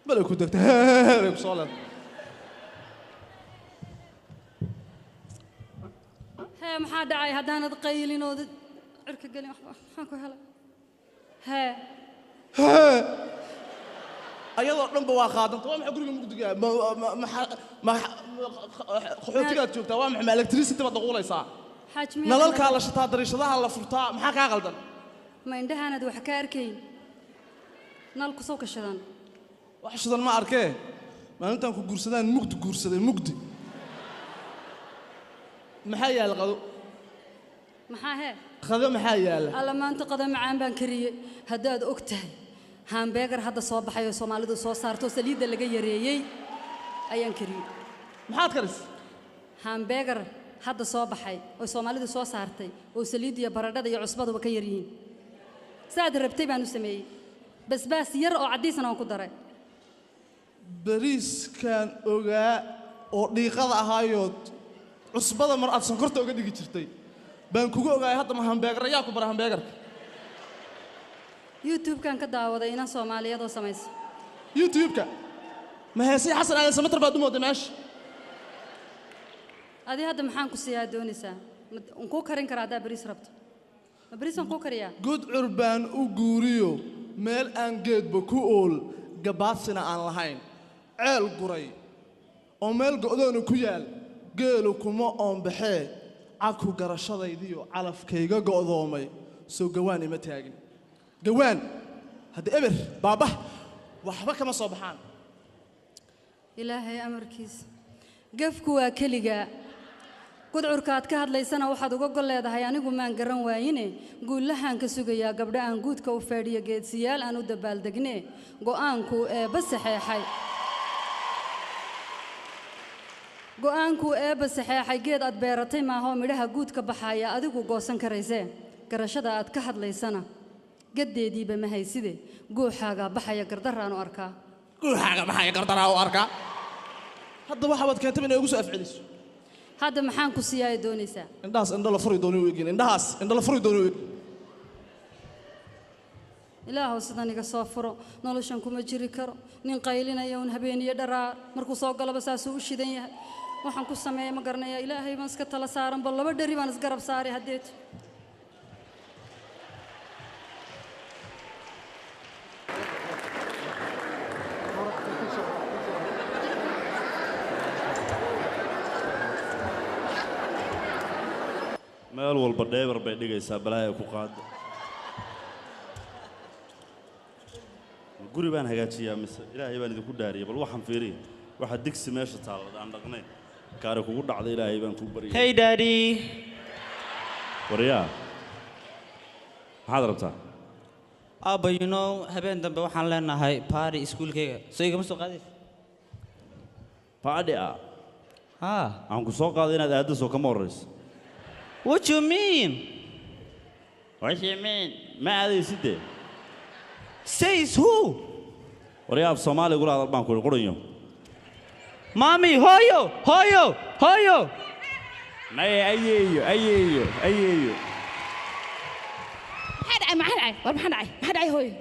بلا كنت هاي بصالة هاي محاد عاي هدانا تقيلين ود عرك قالين حاكو هلا هاي أيضا رنبا واخادن طبعا محقول لهم مقدقة ما خحوتيات شوف توام ما إلكتريسيتي بدقولة صح حاج نلالك على شتاء دريشة على فرطاء محاك غلطان ما عندها أنا دو حكاركين نالك سوق الشدان وحشدان ما أركيه ما أنت أنكو جورسدان مقد جورسدان مقد محيا الغدو محاها خذ محيا له الله ما أنت قدم عام بانكرية هداد أكته هامبرجر هذا صباح يا سومالي دو صوص صارتو سليد اللي جاي ريجي أيان كريم محاد كرس هامبرجر هذا صباحي وسومالي دو صوص صارتي وسليد يا برادة يا عصبة وبكيرين سعد ربتي بانو سمي بس يرقوا عديس أنا وكدرة بريس كان أوجا وديقة هايود عصبة مرأة سكرت أوجا ديجي ترتي بانكوجا أوجا هذا ما همبرجر ياكو برا همبرجر يوتيوب كان كده وضعينا سومالية دو سميس يوتيوب كان ما هي سي حسن على سمتر بعد ما دماش هذه هذا محن كسيا دونيسا نكو كارين كرادا بريس ربط بريس نكو كريا جود أربان وجوريو ميل أنجد بكول جباسنا عن لهين عيل قري وميل قدون كيال قالوا كما أم بحي عكو قرشة يديو على فكيجا قضومي سو جواني متاجي جوان هذا إبر بابا وحبك ما صبحان إلهي أمركيز قفكوا كلجا قد عركات كهاد ليسنا واحد وقول له هذا يعني قوم من قرن وينه قول له هنك سجيا قبل أن جود كوفرية جد سيال أنو دبال دقنة جو أنكو بس حي جو أنكو بس حي جد أتبرتي ما هو مريها جود كبحايا أديكو جوسن كريزة كرشة أتكهاد ليسنا قد دي بما هي سيدي جو حاجة بحايا قدر أنو أركا قول حاجة بحاجة قدر أنو أركا هذا واحد كاتب إنه يقول أفعلش هذا محن كسيا دونيسا إنداس إندلا فري دوني ويجين إنداس إندلا فري دوني ويجين إله سداني كصافرو نولشان كم جري كرو نين قايلين يوم هبين يدرا مركو سوق قلب ساسو الشدين waxaan ku sameeyay ma garanaya ilaahay baan iska tala saaran bal laba dhari baan isgarab saaray hadeed meel walba dheebar bay dhigaysaa balaaya ku qaada guri baan hagaajiyaa mise ilaahay baan idinku dhaariyay bal waxaan fiiriy waxa digsi meesha taal aan dhaqnay kaare kugu dhacday ilaahay baan ku bariyay hey daddy wariyaa maxaad rabtaa Abba, you know habeen dambe waxaan leenahay party schoolkayga soo igama soo qaadaysa party aan ku soo qaaday inaad aado soo kama horeyso What you mean? What you mean? Ma aadaysidee Says who? wariyaa Soomaali gula hadal baan ku qoranyo Mommy, hoyo. May ayeeyo. maxaa dhacay hooyo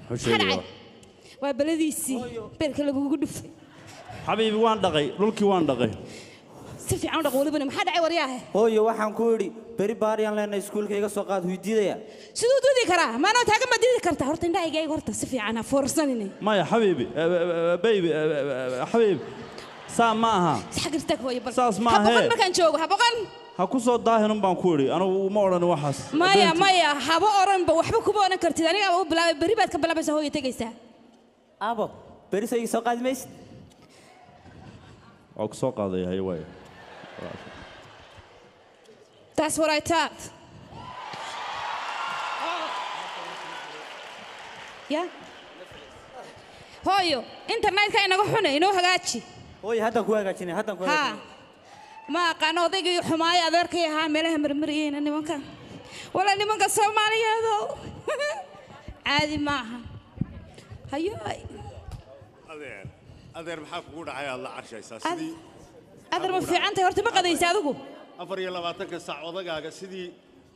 maxaa dhacay waa baladiisii beerka lagugu dhufay xabiibi waan dhaqay dhulkii waan dhaqay si fiican u dhaq walibana maxaa dhacay wariyaahe Hooyo waxaan ku yiri bari baariyaan leenahay iskuulkayga soo qaad weydiidaya sidoo doodi karaa maana taagan ma diidi kartaa horta indhahayga horta si fiican ha foorsanine maya xabiibi baby xabiib saa ma aha saxagirtag hooyo bal saas ma aha boqon markaan joogo ha boqon ha ku soo daahinan baan ku yiri anigu ma oran waxaas maya haba oranba waxba kuma oran kartid aniga u bilaabay bari baad ka bilaabaysaa hooyo tagaysaa Abo bari soo soo qaad meys oo ku soo qaaday hay way That's what I thought. Yeah. Hooyo, internet-ka inaga xunay inoo hagaaji. Hooyo hadda ku hagaajinay Ha. Ma aqaan odaygii xumaay adeerkay ahaa meelaha marmariyeen nimanka. Wala nimanka Soomaaliyeed. Caadi maaha. Hayo. adeer maxaa kugu dhacay aad la carshaysaa sidii adeer ma fiicantay horta ma qadaysaa adigu 24 saac odagaaga sidii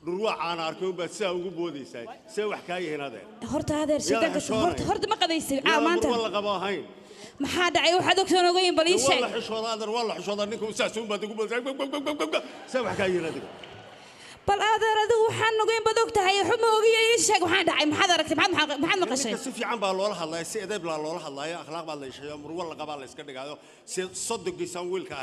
dhurwaa aan arkay baad saa ugu boodaysaa see wax ka yihiin adeer horta adeer shaydaanka horta ma qadaysay maanta wala qabo ahayn maxaa dhacay waxaad ogsoon ogeyn bal ii sheeg wala xishooda ninku saas uun baad ugu boodaysaa see wax ka yihiin adeer bal adeer adigu waxaan ogeyn bad og tahay xuma ogiyo ii sheeg waxaan dhacay maxaad aragtay maxaad maqashay si fiican baa loola hadlay si edeb loola hadlay akhlaaq baa la yeeshay mur wala qaba la iska dhigaayo si sodogiisan wiilka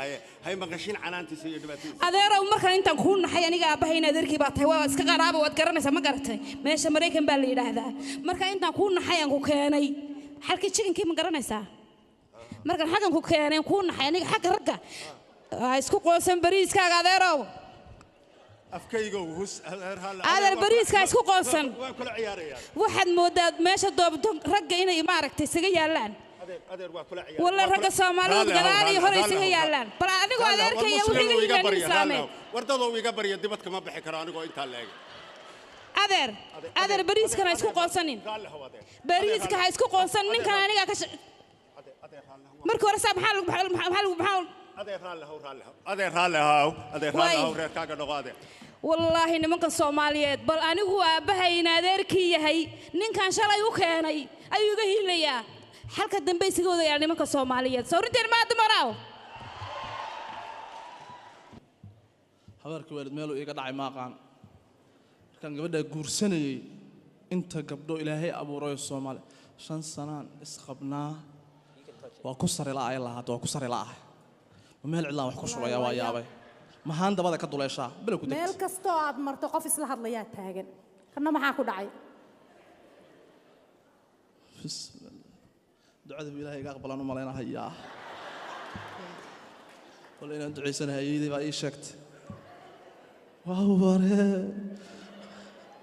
hay maqashin canaantiisa iyo dhibaatadiisa adeerow markaan intaan ku naxay aniga aabahayna adeerkii baa tahay waa iska qaraabo waad garanaysaa ma garatay meesha Mareykan baa la yiraahdaa markaan intaan ku naxay aan ku keenay halkii chicken-kii ma garanaysaa markaan xagan ku keenay ku naxay aniga xag ragga isku qoosan bariiskaaga adeerow afkayga hus adeer bariiska isku qoonsan waan kula ciyaarayaan waxaad moodaa meesha doobto ragga inay maaragtay isaga yaalaan adeer waa kula ciyaar walla ragga Soomaaliyeed gadaal iyo hore isaga yaalaan bal adigu adeerkay wuxuu iga yiri islaamay wardadoo iga bariya dibadka ma bixi karo anigoo inta leeg adeer bariiskana isku qoonsanin bariiska ha isku qoonsan ninkan aniga ka marka hore saab maxaa adeer raallahu reerkaaga dhaqaade والله nimanka Soomaaliyeed bal anigu aabahayna adeerkii yahay ninkan shalay u keenay ayuu iga hiilayaa halka dambe isaga wadaya nimanka Soomaaliyeed sawirteen ma admaraw habarka waalid meel uu iga dhacay ma aqaan markaan gabadha guursanayay inta gabdho ilaahay abuuray Soomaali 5 sanaan isqabnaa waa ku sare la ay lahayd waa ku sare la ah meel cidlaan wax ku shubaya waa yaabay maxaan dabada ka duleeshaa bal ku meel kasto aad marto qof isla hadlaya taagan kana maxaa ku dhacay ducada ilaahay iga aqbalan u maleynayaa wala inaan duceysanahay ayday baa ii sheegtay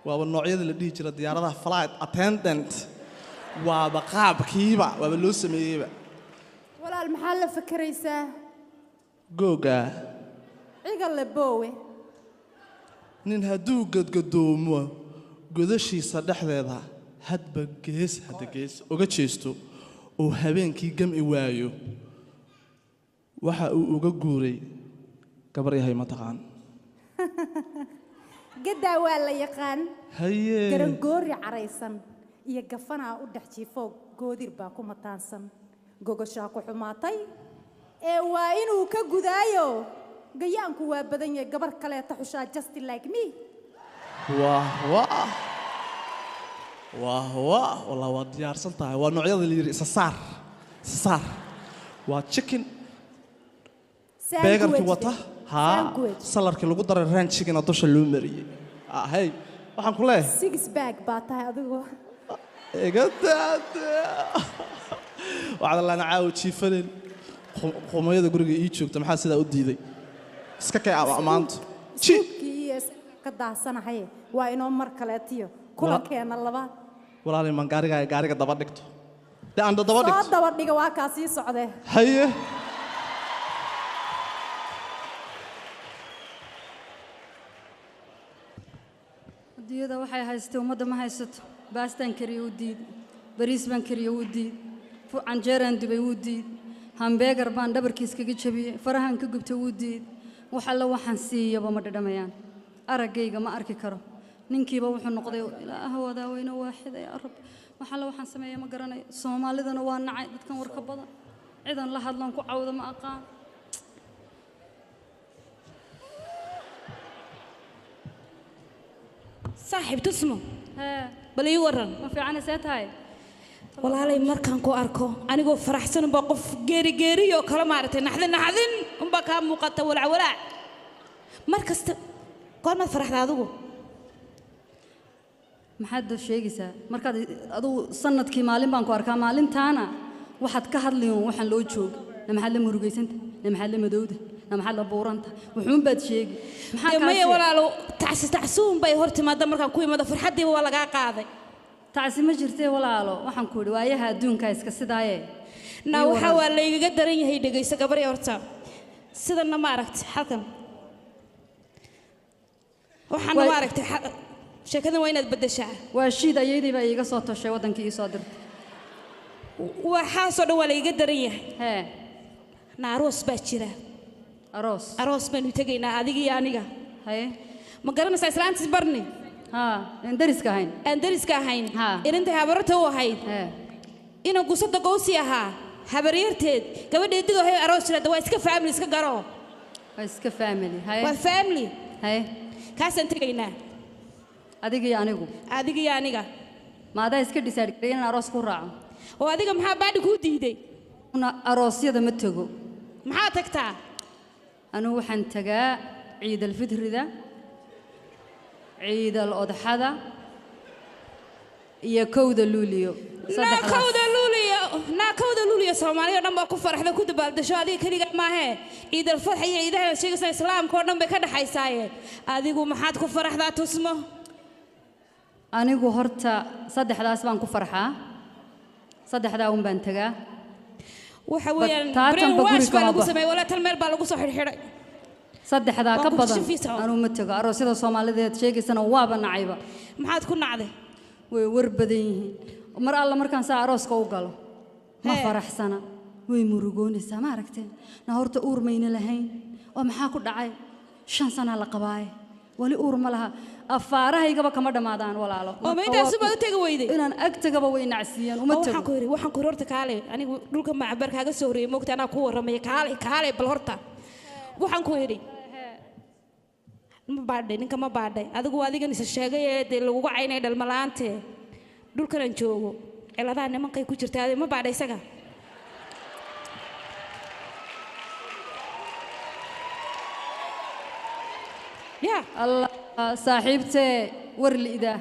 waa noocyada la dhigi jira diyaaradaha flight attendant waa qaabkiiba waa loo sameeyayba walaal maxaa la fakaraysaa googa ciga la boowe nin hadduu gadgadoomo godashiisa dhexdeeda hadba gees uga jeesto oo habeenkii gam'i waayo waxa uu uga guuray gabar yahay mataqaan gadaa waa la yaqaan haye garangoori caraysan iyo gafanaa u dhex jiifo goodir baa ku mataansan gogoshaa ku xumaatay ee waa inuu ka gudaayo gayaanku waa badan yahay gabar kale ta xushaa just like me والله waa diyaarsan tahay waa noocyada la yiri isa saar waa chicken burger wata salarkii lagu daray ranch chicken dusha loo mariyay hey waxaan ku leeyahay 6 bag baa tahay adigu eegadaada waxaad la nacaaw jiifaleen qomayada guriga ii joogta maxaa sidaa u diiday iska kay amaanto chicken ka daasanahay waa inoo mar kale tiyo kulankeena labaad walaalay man gaariga daba dhigto aan daba dhigto soo daba dhiga waa ka sii socday haye adiyada waxay haystay ummadda ma haysato baastaan kariyo u diid bariis baan kariyo u diid canjeeraan dubay u diid hambeegar baan dhabarkiis kaga jabiyey farahan ka gubtay u diid wax alla waxaan siiyaba ma dhadhamayaan araggayga ma arki karo ninkiiba wuxuu noqday ilaaha wadaaweyne waaxid yaa rab wax alla waxaan sameeyay ma garanayo Soomaalidana waa nacay dadkan warka badan ciidan la hadlan ku cawda ma aqaan saaxiib tusmo bal ii waran ma fiican seetahay walaalay markaan ku arko anigoo faraxsan baa qof geeri oo kala maartay naxdin umba ka muuqata walaac markasta goorma faraxda adigu maxaad sheegaysaa markaad adigu sanadkii maalin baan ku arkaa maalintaana waxaad ka hadlayeen waxaan loo joogo maxaad la murugaysanta maxaad la madowda maxaad la buuranta wuxuun baad sheegi maxaa ka maya walaalo tacsuun bay hortimaada markaan ku imado farxadiiba waa laga qaaday taasi ma jirtay walaalo waxaan ku yiri waayaha adduunka iska sidaaye waxa waa la iga daran yahay dhageyso gabar horta sidana ma aragtay halkan waxaan ma aragtay sheekadan waa inaad bedeshaa waa shiid ayeedii baa iiga soo toshay wadankii soo dirtay waxa soo dhaw la iga daran yahay naaroos baa jira aroos baan u tagaynaa adiga iyo aniga haye ma garanaysaa islaantiis barni haa aan dariska ahayn aan dariska ahayn Haa. inantay habarta u ahayd ee inaan gusada gowsi ahaa habaryarteed gabadheediga hay aroos jirada waa iska family iska garo waa iska family waa haye family haye kaasaan tegaynaa adiga iyo anigu adiga iyo aniga ma adaa iska decide garay inaan aroos ku raaco oo adiga maxaa baadhi kuu diiday una aroosyada ma tago maxaa tagtaa anigu waxaan tagaa ciid alfitrida ciid al-odxada iyo kowda luuliyo naakowda luuliyo soomaaliya oo dhan baa ku faraxda ku dabaaldasho adiga keliga maahee ciid alfadxa iyo ciidaha sheegaysa islaamka oo dhan bay ka dhaxaysaaye adigu maxaad ku faraxdaa tusmo anigu horta saddexdaas baan ku farxaa saddexdaa un baan tagaa waxa weeyaan taatan ba brainwash guriga baa ma lagu bah- sameeyey walaa tal meel baa lagu soo xidhxidhay saddexdaa Waa ka ku badan shafiisa. anuu ma tago aroosyada soomaalideed sheegaysana waaba nacayba maxaad ku nacday way war badan yihiin mar alla markaan saa arooska u galo ma Hee. faraxsana way murugoonaysaa ma aragteen na horta uur mayna lahayn oo maxaa ku dhacay 5 sana la qabaaye wali uur ma laha afaarahaygaba kama dhammaadaan walaalo oo ma intaas baad u tegi weyday inaan agtagaba way nacsiiyeen uma waxaan tago ku yiri horta kaale anigu dhulka macbar kaaga soo horeeyay moogta anaa ku waramay kaale bal horta waxaan ku yiri ma baadhay ninka ma baadhay adigu waa adigan isa sheegay ee dee lagugu caynay dhalmalaante dhulkan aan joogo ciladaha nimankay ku jirtaa ma baadhay isaga ya allah saaxiibtee war li'da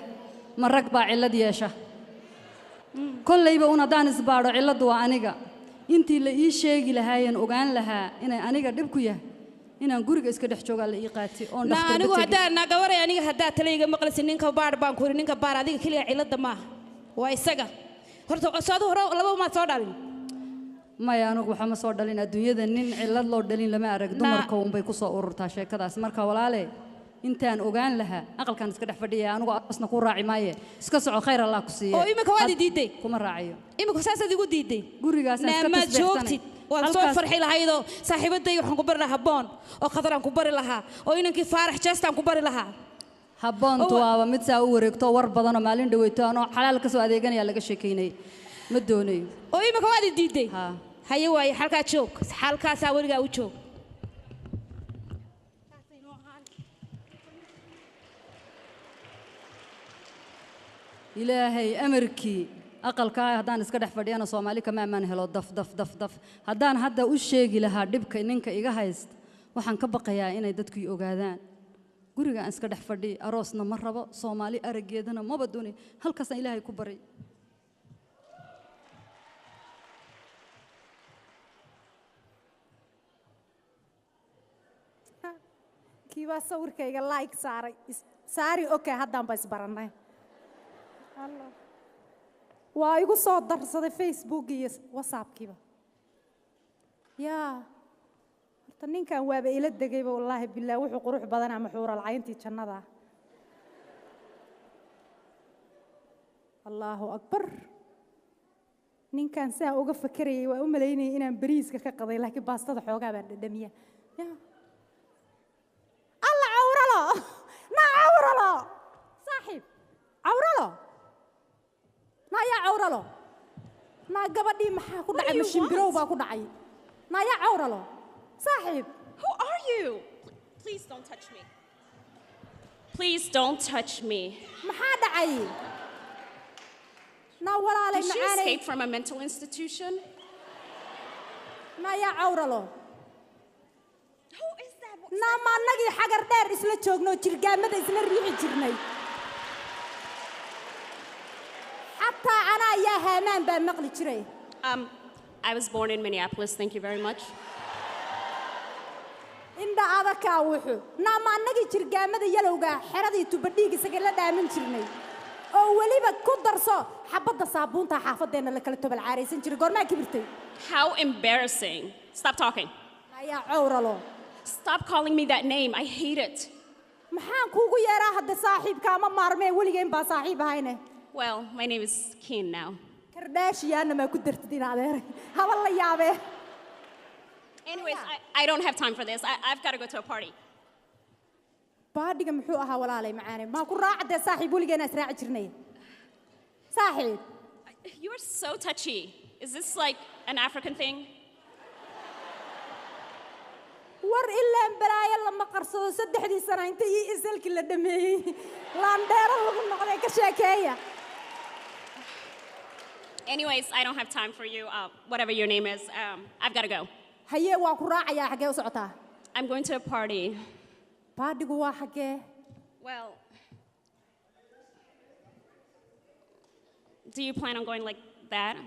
ma rag baa cillad yeesha kollayba un haddaan isbaadho cilladdu waa aniga intii la ii sheegi lahaayeen ogaan lahaa inay aniga dhib ku yahay inaan guriga iska dhex joogaa la ii qaatay oon na dhakhtarba anigu tegin. haddaa na gabaray aniga haddaa talayga maqlaysa ninka baadh baan ku yiri ninka baadh adiga keliya cilada maaha waa isaga horta soo hore laba maad soo dhalin maya anigu waxa ma soo dhalin adduunyada nin cillad loo dhalin lama arag dumarka unbay ku soo ururtaa sheekadaas marka walaale intaan ogaan lahaa aqalkan iska dhex fadhiya anigu asna ku raaci maaye iska soco khayr allah ku siiye oo imika waad i diiday kuma raacayo imika saasaad igu diiday gurigaasaan iska naamaad tasbiixsanay. joogtid waad soo Halkaas- farxi lahaydoo saaxiibaday waxaan ku bari lahaa boon oo khataraan ku bari lahaa oo inankii faarax jeestaan ku bari lahaa habboontu Oo- waaba mid saa u wareegto war badanoo maalin dhaweyto anoo xalaal ka soo adeeganaya laga sheekaynay ma doonayo oo imika waad i diiday Ha. haye waaye halkaa joog halkaasaa weligaa u joog ilaahay amarkii aqalkaa haddaan iska dhex fadhiyana soomaali kama ammaan helo daf haddaan hadda u sheegi lahaa dhibka ninka iga hayst waxaan ka baqayaa inay dadku i ogaadaan guriga aan iska dhex fadhiy aroosna ma rabo soomaali araggeedana maba dooni halkaasaan ilaahay ku baray kii baa sawirkayga like saaray saari okay haddaan ba isbarannay Allah. waa igu soo darsaday facebook iyo whatsappkiiba yaa horta ninkan waaba ila degayba wallaahi bilaa wuxuu qurux badanaa maxuural cayntii jannada allaahu akbar ninkan saa uga fakerayay waa u malaynayay inaan bariiska ka qaday laakiin baastada xoogaa baan dhadhamiya yaa alla cawralo naa cawralo saaxiib cawralo naa yaa cawralo naa gabadhii maxaa ku dhacay mashinbirow baa ku dhacay naa yaa cawralo saaxiib Who are you? Please don't touch me. Please don't touch me. maxaa dhacay naa walaalay Did she macaanay escape from a mental institution? naa yaa cawralo Who is that? naa ma annagii xagar dheer isla joognoo jirgaamada isla riixi jirnay xataa anaa yaa haamaan baa maqli jiray I was born in Minneapolis. Thank you very much. indha adakaa wuxuu naa ma annagii jirgaamada yalowga xeradii tubadhiig isaga la dhaamin jirnay oo weliba ku darso xabadda saabuunta xaafadeenna la kala tobal caaraysan jiray goormaa kibirtay How embarrassing. Stop talking. ayaa cawralo Stop calling me that name. I hate it. maxaan kuugu yeeraa hadda saaxiibkaa ma maarmee weligeen baa saaxiib ahayne Well, my name is Keen now. kardhaashiyaana maa ku dartid in adeeray haba la yaabee Anyways, I don't have time for this. I've got to go to a party. baadhiga muxuu ahaa walaalay macaane ma ku raacday saaxiib waligeena israaci jirnay saaxiib You're so touchy. Is this like an African thing? war ilaa baraaya lama qarsado saddexdii sano inta ii isalki la dhameeyay laandheero lagu noqday ka sheekeeya Anyways, I don't have time for you. Whatever your name is, I've got to go. haye waa ku raacayaa xagee u socotaa I'm going to a party. baadhigu waa xagee Well, do you plan on going like that?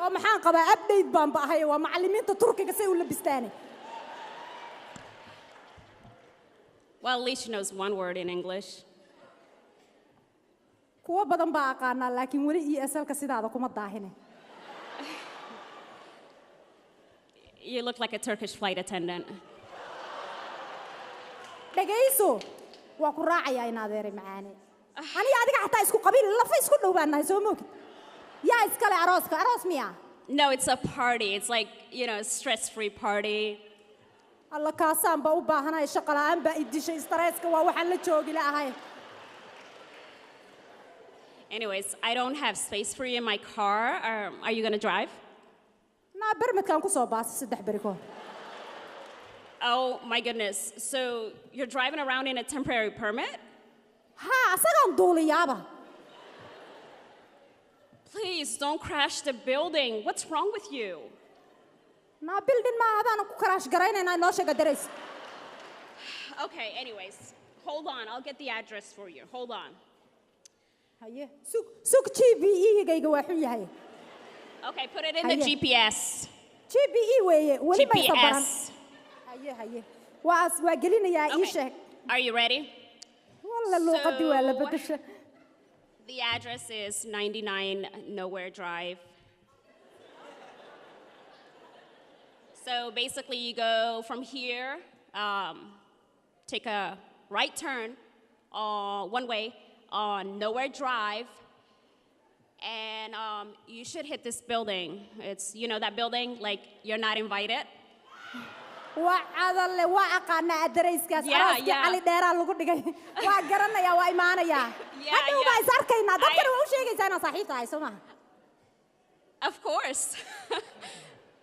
oo maxaan qabaa update baan baahay waa macallimiinta turkiga say u labistaane Well, at least she knows one word in English. kuwa badan baa aqaanaa laakiin wali iyo asalka sidaada kuma daahine You look like a Turkish flight attendant. dhagayso waa ku raacayaa in adeeray macaane aniga adiga xataa isku qabiil lafa isku dhow baan nahay soo moogid yaa iskale arooska aroos miya No, it's a party. It's like, you know, a stress-free party. alla kaasaan baa u baahanahay shaqo la'aan baa i dishay stresska waa waxaan la joogi la'ahay Anyways, I don't have space for you in my car. Are you going to drive? naa bermedkaan ku soo baasay 3 beri kahor Oh, my goodness. So you're driving around in a temporary permit? haa asagaan duuliyaaba Please don't crash the building. What's wrong with you? naa bildin ma adaan ku karaash garaynaynaa inoo sheega darays Okay, anyways, hold on. I'll get the address for you. Hold on. haye sug GBE-gayga waa xun yahay Okay, put it in the Haye. GPS. GBE weeye weli ma isa baran GPS. haye waa gelinayaa ii Okay. sheeg Are you ready? walla luuqadii waa la So- bedesha The address is 99 Nowhere Drive. So basically, you go from here, take a right turn, one way on Nowhere Drive, and you should hit this building. It's, you know, that building, like, you're not invited. waa cadalle waa aqaanaa adarayskaas Yeah, arooskii yeah. cali dheeraa lagu dhigay waa garanayaa waa imaanayaa Yeah, hadhow baa yeah. is arkaynaa dadkana I- waa u sheegaysaa inaa saaxiib tahay soo maha Of course.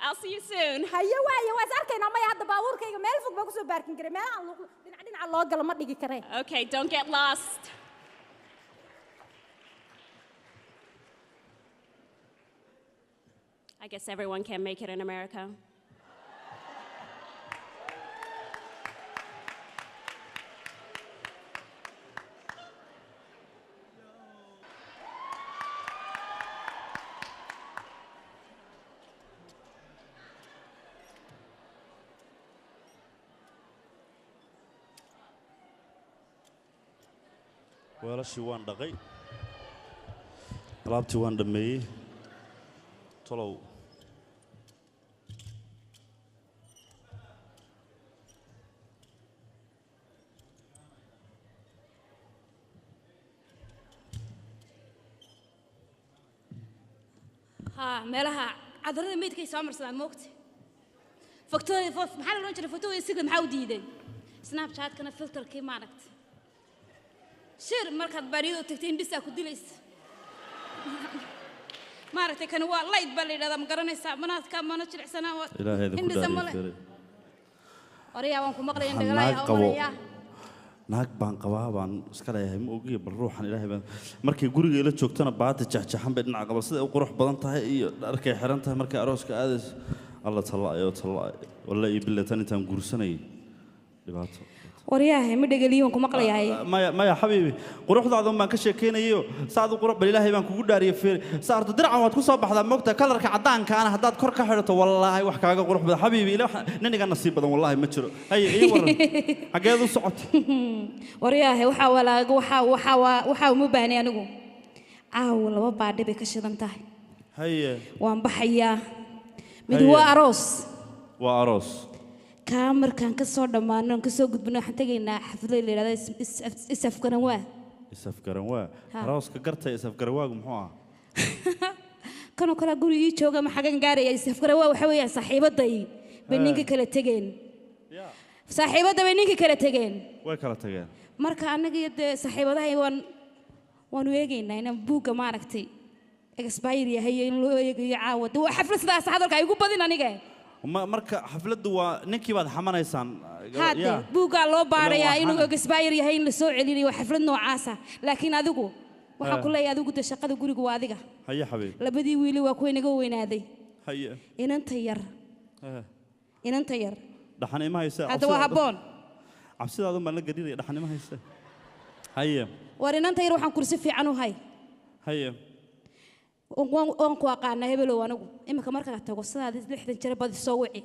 I'll see you soon. haye waaye waa is arkaynaa maya hadda baabuurkayga meel fog baa kusoo baarkin karay meelaha dhinaca loo galo ma dhigi karee Okay, don't get lost. I guess everyone can make it in America. weelashii waan dhaqay alaabtii waan dhammeeyey tolow ها meelaha cadarada meydkay soo marsadaan moogta faktoori maxaa la oran jiray faktoori siga maxaa u diiday snapchat-kana filterkii ma aragtay shir markaad baariyada tagtay indhisaa ku dilaysa ma aragtay kan waa light baa la yidhahdaa ma garanaysaa manaadka mana jilicsanaa waa ilaahay idinku indhisa male dhaariyo orayaa waan ku maqlayaa Waxaan indhagalaya naag qabo. orayaa naag baan qabaa baan iska leeyahay ma ogiye bal ruuxan ilaahay baan markay guriga ila joogtana baata jaxjaxan bay dhinaca qabal sida ay u qurux badan tahay iyo dharkay xiran tahay markay arooska aadayso alla tallaayo walla iyo billatan intaan guursanayay dhibaato orayaa ma dhagaliyo waan ku maqlayaa maya xabiibi quruxdaada baan ka sheekeynayo saad u qurux bal ilaahay baan kugu dhaariyay feer saarto dircan waad ku soo baxdaa moogta kalarka cadaankaana haddaad kor ka xidhato wallaahi wax kaaga qurux badan xabiibi ilaa niniga nasiib badan wallaahi ma jiro haye ii waran xageed u socotay orayaa waxa walaaga waxa uma baahnay anigu caawa laba baadhi bay ka shidan tahay haye waan baxayaa mid Haye. waa aroos waa aroos kaa markaan ka soo dhammaano aan ka soo gudbino waxaan tegaynaa xaflad la yidhahda isafgaran waa isafgaran waa Ha. arooska gartay isafgaran waagu muxuu ahaa kanoo kale guri ii jooga ma xagan gaaraya isafgaran waa waxa weeyaan saaxiibaday bay ninka kala tegeen saaxiibada bay ninkii kala tageen way kala tageen marka anaga iyo dee saaxiibadahay waanu eegaynaa inaan buugga maaragtay expire yahay in loo eegayo caawa dee waa xaflad sidaas hadalka ay ugu badin aniga marka xafladdu waa ninkii baad xamanaysaan hadde buuggaa loo baarayaa inuu expire yahay in la soo celinayo waa xaflad noocaasa laakiin adigu waxaan ku leeyahay adigu dee shaqada guriga waa adiga haye xabiib labadii wiili waa kuwa inaga weynaaday haye inanta yar dhaxan ima haysa hadda waa habboon cabsidaadu ma la gadinaya dhaxan ima haysa haye war inanta yar waxaan kursi fiican u hay haye waan ku aqaanaa hebelow anigu iminka markaa tago sidaad 60 jeer badi soo wici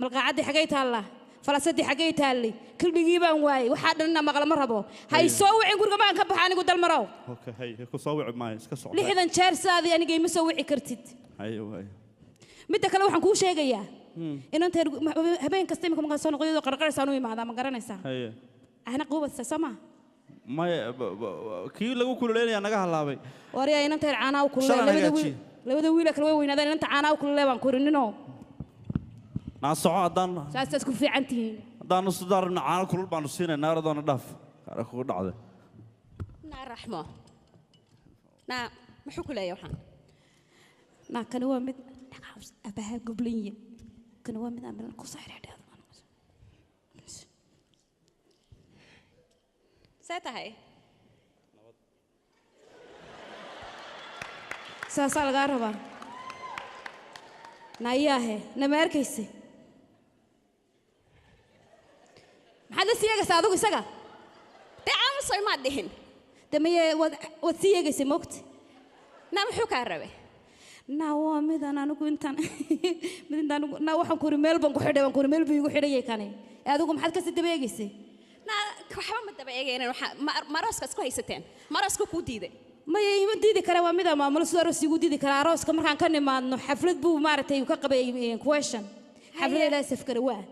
malqaacadii xagay taallaa falasadii xagay taallay kilbigii baan waayay waxaa dhanna maqla ma rabo hay soo wicin guriga baan ka baxa anigu dalmarow okay hay ku soo wici maayo iska socdo 60 jeer saadii aniga ima soo wici kartid haye waay midda kale waxaan kuu sheegayaa inanta habeen kasta iminka markaa soo noqdo qarqaraysan u imaada ma garanaysaa haye ahna quubadsa sama ما كي لو كل ليلة أنا قاعد لعبي. وريا إن أنت عنا وكل لو ده ويلك لو وين هذا أنت عنا وكل ليلة بنكورنينه. ناس صعود دان. ساس تكون في عنتي. دان الصدار عنا كل بانوسين النار دان الدف. أنا أقول عذا. نار رحمة. نا محو كل يوحنا. نا كانوا من أبها قبلية. كانوا من أمر القصير هذا. ساتهاي ساسال غاربا ناياه نماركيسي محل سياقة سادوك ساقة تعامل صوي ما دهن دمية وسياقة سموكت نام حوك عربي ناوا ميدان أنا كنتان ميدان ناوا حنكور ميلبون كحدة وانكور ميلبون كحدة يكاني أدوكم حد كسر دبيجيسي waxba ma daba eegayna waxa marooska isku haysateen marooska ku diiday ma yeeyma diidi kara waa mid ama maamul soo rasigu diidi kara arooska markaan ka nimaadno xaflad buu maartay ka qabay question xaflad la safkar waa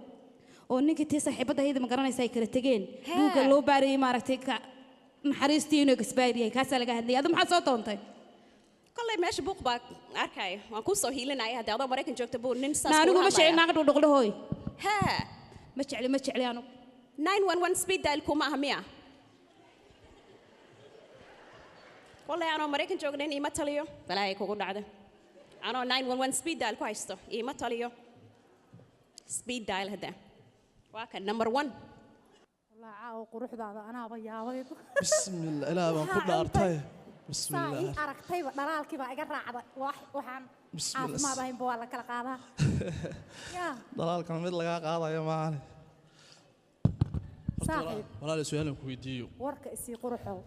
oo ninkii tii saaxiibada hayda ma garanaysa ay kala tageen buuga loo baarayay maartay ka naxariistii inuu expire kaas laga hadlay adu maxaa soo toontay kallay meesha buuq baa arkay waan ku soo hiilinay hadda adoo Mareykan joogta buu nin saas anigu ma jecel naag dhudhuqdhooy ha ma jecel anigu 911 speed dial kuma ahmiya wallahi ana Mareykan joognayn ima taliyo balay kugu dhacday ana 911 speed dial ku haysto ima taliyo speed dial hada waa kan number 1 والله عاو قروحداada anaaba yaabay bismillah ilaa baan ku dhaartay bismillah saay aragtay dhalaalkii baa iga raacday waxaan caafimaad ahayn baa la kala qaadaa ya dhalaalkan mid laga qaadayo maahan صاحب walaal su'aalan ku weydiiyo warka isii quruxow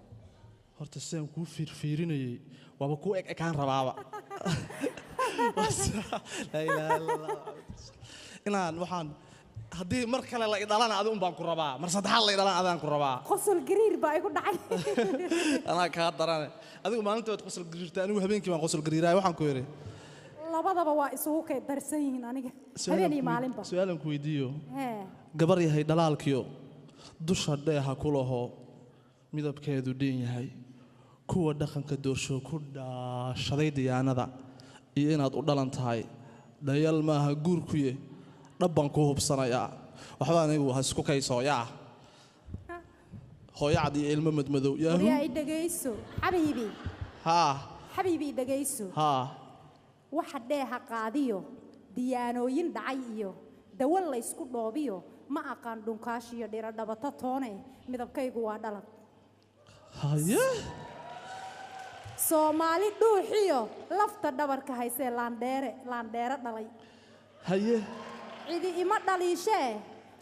horta saan ku fiirinayay waaba ku ekaan rabaaba la ilaaha illallah inaan waxaan haddii mar kale la idalana adigu baan ku rabaa mar saddexaad la idalana adaan ku rabaa qosol gariir baa igu dhacay anaa ka daran adigu maalinta waad qosol gariirta anigu habeenkii baan qosol gariiray waxaan ku yiri labadaba waa isugu kay darsan yihiin aniga habeen iyo maalinba su'aalan ku weydiiyo gabar yahay dhalaalkiyo dusha dheeha ku laho midabkeedu dhin yahay kuwa dhaqanka doorsho ku dhaashaday diyaanada iyo inaad u dhalan tahay dhayal maaha guurkuye dhabban ku hubsanayaa waxba anigu ha isku kaysooyaa hooyacad iyo ilmo madmadow yaa dhageyso xabiibi xabiibi dhageyso waxa dheeha qaadiyo diyaanooyin dhacay iyo dawal la isku dhoobiyo ma aqaan dhunkaash iyo dhira dhabato toone midabkaygu waa dhalan haye Soomaali dhuuxiyo lafta dhabarka haysee laandheere dhalay haye cidi ima dhaliishee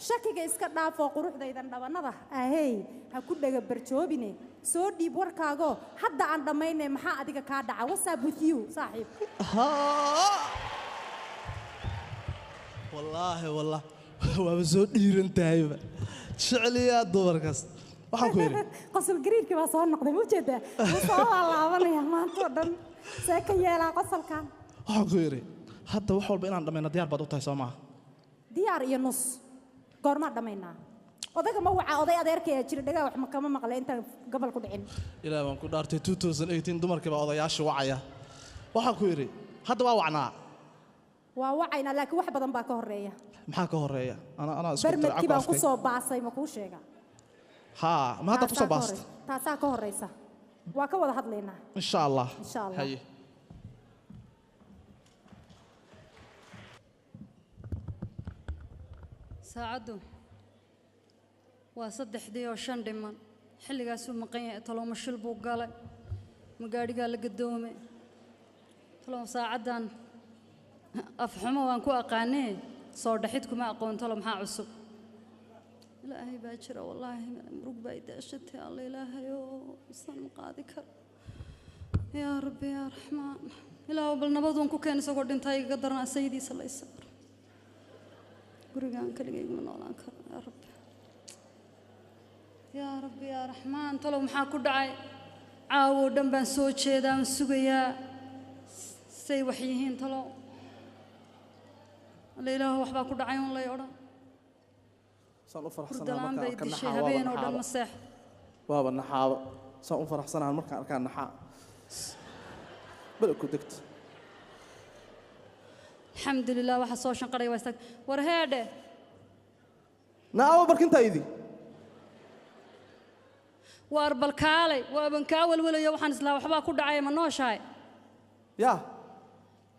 shakiga iska dhaafoo quruxdaydan dhabanada ahey ha ku dhaga barjoobine soo dhiib warkaago hadda aan dhammaynay maxaa adiga kaa dhaca whatsapp with you saaxiib والله waa soo dhiiran tahayba jeceliya dumarkaas waxaan ku yiri qosol gariirkii baa soo noqday ma jeedaa soo laabanaya maanta dhan see ka yeelaa qosolkan waxaan ku yiri hadda wax walba inaan dhamayno diyaar baad u tahay Soomaa diyaar iyo nus goorma dhamaynaa odaga ma waxa oday adeerkay jira dhagaa wax ma kama maqlay inta gobol ku dhicin ilaa waan ku dhaartay 2018 dumarkii baa odayaasha wacaya waxaan ku yiri hadda waa wacnaa waa wacayna laakiin wax badan baa ka horeeya maxaa ka horeeya anaa isku barmadkii baan ku soo baasay ma kuu sheega haa ma hadda ku soo baasta taasaa ka horeysa waa ka wada hadlaynaa insha allah haye saacaddu waa 3:05 dhiman xilligaasuu maqan yahay talooma shil buu galay ma gaadhigaa la gadoomay taloom saacaddan afxumo waan ku aqaanee soo dhaxid kuma aqoon talo maxaa cusub ilaahay baa jira wallaahi murug baa idaashatay alla ilaahayoo isan ma qaadi karo yaa rabbi yaa raxmaan ilaahu bal nabaduun ku keen isagoo dhintay igaga daran saydiisa la isaaro gurigaan kaligayga ma noolaan karo yaa rabbi yaa rabbi yaa raxmaan talow maxaa ku dhacay caawo dhan baan soo jeedaa aan sugayaa say wax yihiin talow alla ilaahu waxbaa ku dhacay un lay odhan saan u hurdalaan bay dishay habeen oo dhan ma seex waaba naxaabo saan u faraxsanahay markaan arkaa naxaa bal ku degta alxamdulilah waxa soo shanqaray waa istaag war heedhe naawo barkintaydi waar balkaalay waaban kaa walwalayo waxaan islaa waxbaa ku dhacay ma nooshahay yaa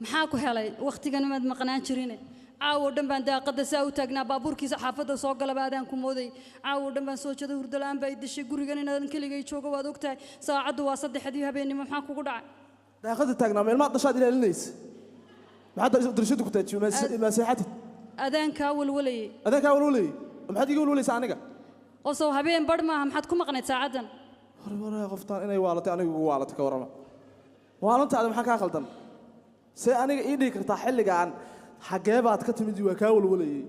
maxaa ku helay wakhtigan maad maqnaan jirine caawo dhan baan daaqadda saa u taagnaa baabuurkiisa xaafadda soo galaba adaan ku mooday caawo dhan baan soo jeeday hurdala'aan baa i dishay gurigan inaadan keligay joogo waad ogtahay saacaddu waa 3:00 habeenimo maxaa kugu dhacay daaqadda taagnaa meelmaad dhashaad ilaalinaysa maxaad darashadu ku taajiyo maaseexatid adaan kaa walwalayay maxaad iga walwalaysaa aniga oo soo habeen badh maaha maxaad ku maqnayd saacaddan war qoftaan inay waalatay anigu ugu waalatay ka warrama waalantaada maxaa kaa khaldan see aniga ii dhihi kartaa xilligaan xaggee baad ka timid waa kaa walwalayay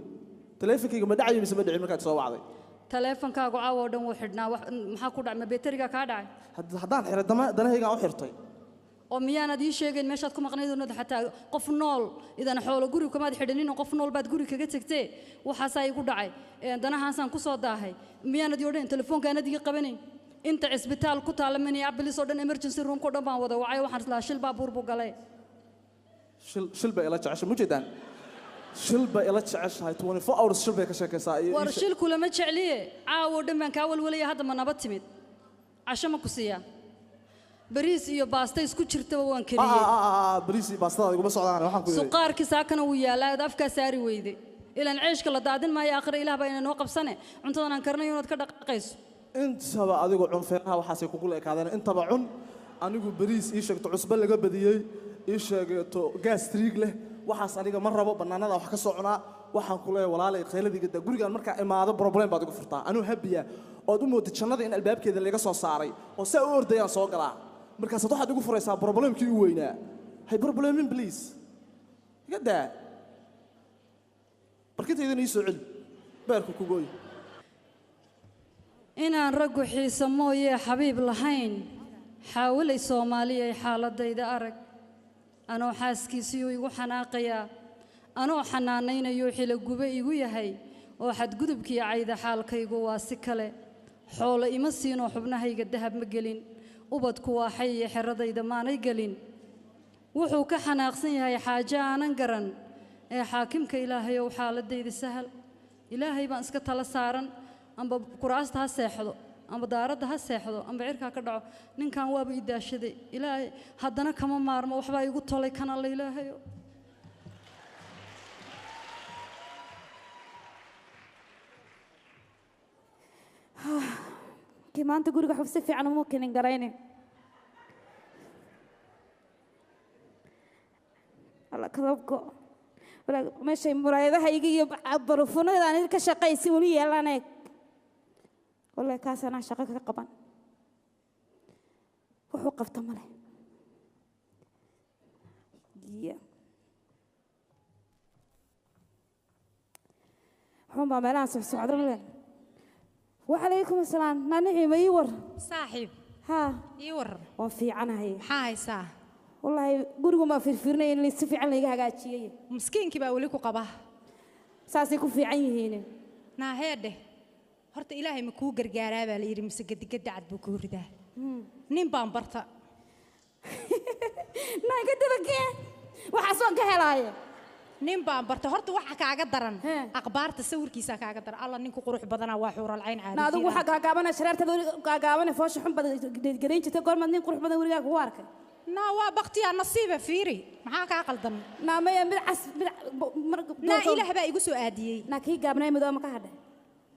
taleefankayga ma dhacayo mise ma dhicin markaad soo wacday taleefankaagu caawo dhan wuu xidhnaa maxaa ku dhacay ma beterigaa kaa dhacay haddaan xiray danahaygaan u xirtay oo miyaanad ii sheegeen meeshaad ku maqnaydunad xataa qof nool idan xoolo guri kamaad xidhanin qof nool baad guri kaga tagtee waxaasaa igu dhacay danahaasaan ku soo daahay miyaanad ii odhan telefoonkaanad ii qabanayn inta cisbitaal ku taalla minneapolis oo dhan emergency roomka oo dhan baan wada wacay waxaan islaa shil baabuur buu galay shil bay ila jeceshay mujeedaan shil bay ila jeceshahay 24 hours shil bay ka sheekaysaa war shil kulama jecliye caawo dhan baan kaa walwalaya hadda ma nabad timid casho ma ku siiyaa bariis iyo baasta isku jirtaba waan kariyey bariis iyo baastada iguma socdaan waxaan ku yiri suqaarkii saakana wuu yaalaa aad afkaa saari weyday ilaan ceeshka la daadin maayo aakhira ilaah baa inaan noo qabsane cuntadan aan karnayo inaad ka dhaqaaqayso intaba adigu cunfeeraha waxaasay kugu leekaadeen intaba cun anigu bariis ii sheegto cusbo laga badiyey ii sheegato gastriig leh waxaas aniga ma rabo bannaanada wax ka soo cunaa waxaan ku leeyahay walaalay qayladiga da gurigaan markaa imaado problem baad igu furtaa anuu habiya ood u moodid jannada in albaabkeeda laga soo saaray oo saa u ordayaan soo galaa markaasaad waxaad igu furaysaa problemkii u weynaa hay problemin please iga daa barkintaydan ii soo celi beerku kugooy inaan raggu xiisa mooyee xabiib lahayn xaawilay soomaaliyay xaaladayda arag anoo xaaskiisiyuu igu xanaaqayaa anoo xanaanaynayuu xilogube igu yahay oo xadgudubkii cayda xaalkaygu waa si kale xoolo ima siinoo xubnahayga dahab ma gelin ubadku waa xay iyo xeradayda maanay gelin wuxuu ka xanaaqsan yahay xaajo aanan garan ee xaakimka ilaahayow xaaladayda sahal ilaahay baan iska tala saaran amba kuraasta ha seexdo amba daaradda ha seexdo amba cirkaa ka dhaco ninkan waaba ii daashaday ilaahay haddana kama maarmo waxbaa igu tolay kan alla ilaahayo kii maanta guriga xub si fiican uma kenin garayne alla kadabko meeshay muraayadaha iga iyo barufunada aan ka shaqaysi weli yeelaan eeg wallahi kaas anaa shaqo ka qaban wuxuu qabta male xuma meelahan socdo male وعليكم السلام نانعي ما يور صاحب ها يور وفي عنها هي هاي صح والله قرقوا ما فرفرنا اللي سفي عن اللي هاجاتشي مسكين كي بقولكوا قباه ساسي كوفي عيني هنا نا هيدا هرت إلهي مكو قرقارا بقى ليري مسجد قد عد بكور ده نين بامبرتا نا قد بكي وحصون كهلاية nin baan bartay horta waxa kaaga daran akhbaarta sawirkiisa kaaga daran alla ninku qurux badana waa xuural cayn caadi na adigu waxa gaagaabana shareertada gaagaabana foosha xun badan gareyn jirtay goorma nin qurux badan wariga ku arkay na waa baqtiya nasiiba fiiri maxaa ka qaldan na ma mid cas na ilaah baa igu soo aadiyay na kii gaabnay madow ma ka hadhay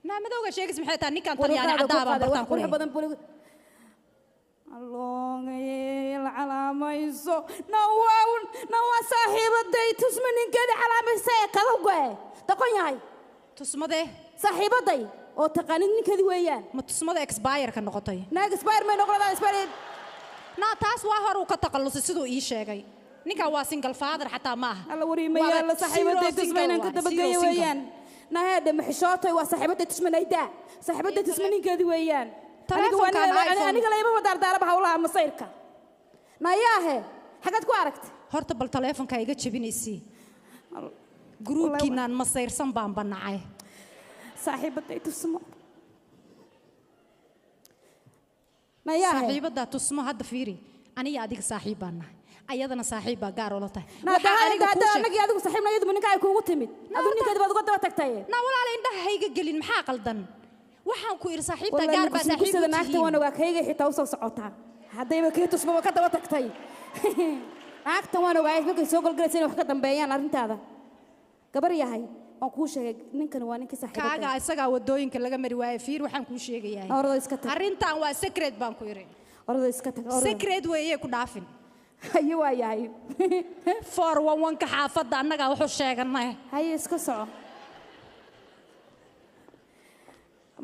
na madowga sheegis maxay tahay ninkan talyaani cadaaba bartaan qurux badan buli allongay calaamayso nawaa saaxiibaday tusma ninkeeda calaamaysa kala go'e taqon yahay tusmade saaxiibaday oo taqaanid ninkeedi weeyaan ma tusmada expire ka noqotay na expire ma noqonadaa expire na taas waa hor uu ka taqallusay sidoo ii sheegay ninkan waa single father xataa ma aha alla wariimaya la saaxiibaday tusma inaan ka dabageeyo weeyaan na heedhe maxishootay waa saaxiibaday tusma nayda saaxiibaday tusma ninkeedi weeyaan aniga layma wadaardaaraba hawlaha masayrka nayaahe xagad ku aragtay horta bal taleefonka iga jabinaysii gruubkiinaan masayrsan baan banacay saaxiibaday tusmo saaxiibada tusmo hadda fiiri aniga adiga saaxiib baan nahay ayadana saaxiib baa gaar oo la tahay anagii adigu saaxiibna iyadu ninka ay kuugu timid adigu ninkeeda baad uga daba tagtay na walaal indhaha hayga gelin maxaa qaldan waxaan ku iri saaxiibta gaar baa saaxiibta naagta wana waa kayga xitaa u soo socotaa haddayba kii tusmo ka daba tagtay naagta wana waa markay soo golgalaysa inay wax ka dambeeyaan arrintaada gabar yahay aan kuu sheegay ninkan waa ninkii saaxiibada kaaga isagaa wadooyinka laga mari waaye fiir waxaan kuu sheegayaa orada iska tag arrintan waa secret baan ku iri orada iska tag secret weeye ku dhaafin haye waa yahay 411 ka xaafadda annaga wuxuu sheeganay haye iska soco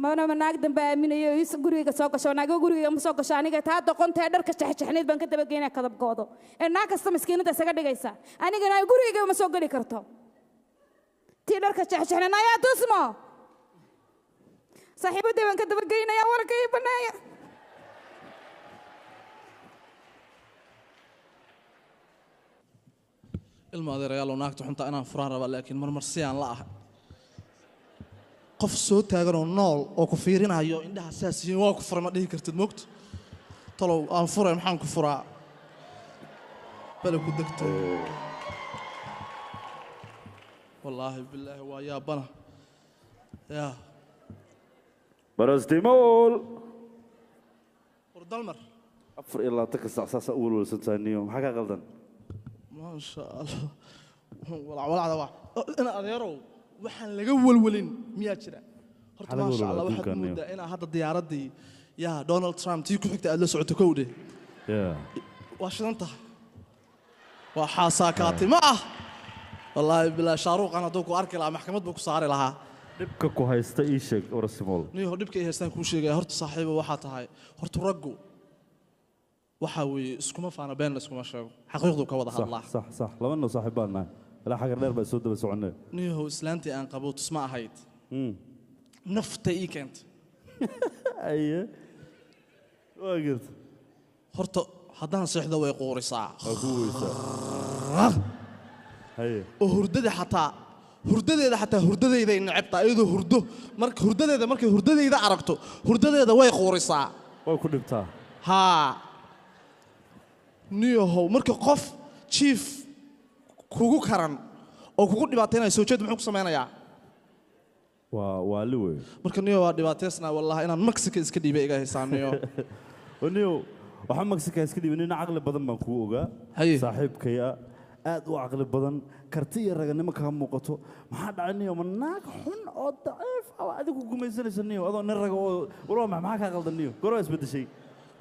mana naag dambe aaminayo guriga soo gasho naago guriga ma soo gasho aniga taa doqontay dharka jaxjaxneed baan ka daba geynaa kadabkoodo ee naag kasta miskiinada isaga dhigaysa aniga naag guriga ma soo gali karto tii dharka jaxjaxneed ayaa tusmo saaxiibaday baan ka daba geynayaa warkay banaaya ilma adeerayaal naagta xunta inaan furaan raba laakiin marmar si aan la ahay qof soo taagan oo nool oo ku fiirinayo indhaha saas yihiin waa ku furay ma dhihi kartid moogto talow aan furay maxaan ku furaa bale ku degto wallaahi bilaahi waa yaabana yaa barastimol war dalmar 24 saac saasa u walwalsantahay niyo maxaa ka qaldan ما شاء الله ولا أنا أديرو وحن لقى ولولين مية شراء هرت ما شاء الله واحد مودة أنا هذا الديارات دي يا دونالد ترامب تيجي حكت أدلس سعودي كودي يا واش أنت وحاساكاتي معه والله بلا شاروق أنا دوك أركي على محكمة بوك صار لها دبك كوهايستا إيشك ورسمول نيو دبك إيشتان كوشي هرت صاحبه وحات هاي هرت رجو waxaaway iskuma faana been iskuma sheego xaqiiqdu ka wada hadlaa صح labana saaxiibana ila xagar dheer baa soo daba soconay niyo islaanti aan qabo tusma ahayd nafta ii keent aye waagirta horta haddaan seexdo way qoorisaa aye oo hurdadeeda xataa hurdadeyda necabtaa iyadoo hurdo markay hurdadeyda aragto hurdadeeda way qoorisaa way ku dhibtaa haa niyahow marka qof chief kugu karan oo kugu dhibaataynaya soo jeed muxuu ku samaynayaa waa li wey marka niyo waa dhibaateysnaa wallahi inaan Mexico iska dhiibay iga haysaaniyo niyo waxaan Mexico iska dhiibay nin caqli badan baan kuu ogaa saaxiibkaya aad u caqli badan karti iyo raganimo ka muuqato maxaa dhacay niyo manaag xun oo daciif ah adigu gumaysanaysa niyo adoo nin raga oo walaa maxaa ka qaldan niyo goor isbedeshay